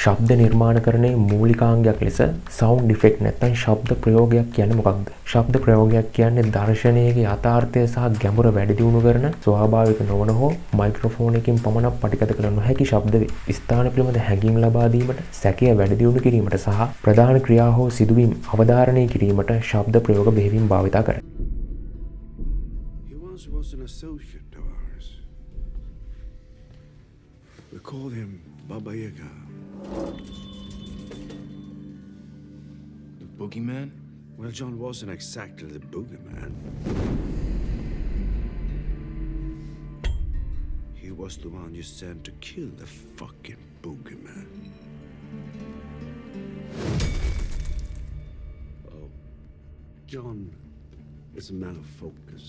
ශබ්ද නිර්මාණකරණයේ මූලිකාංගයක් ලෙස sound effect නැත්නම් ශබ්ද ප්‍රයෝගයක් කියන්නේ මොකක්ද? ශබ්ද ප්‍රයෝගයක් කියන්නේ දර්ශනයේ යථාර්ථය සහ ගැඹුර වැඩි දියුණු කරන ස්වාභාවික නොවන හෝ මයික්‍රොෆෝන් එකකින් පමණක් පටිගත කළ නොහැකි ශබ්ද ස්ථාන පිළිබඳ හැඟීම් ලබා දීමට, සැකය වැඩි දියුණු කිරීමට සහ ප්‍රධාන ක්‍රියා හෝ සිදුවීම් අවධාරණය කිරීමට ශබ්ද ප්‍රයෝග බෙහෙවින් භාවිත කරයි. He once was an associate of ours. We called him Baba Yaga. The boogeyman? Well, John wasn't exactly the boogeyman. He was the one you sent to kill the fucking boogeyman. Oh, John is a man of focus.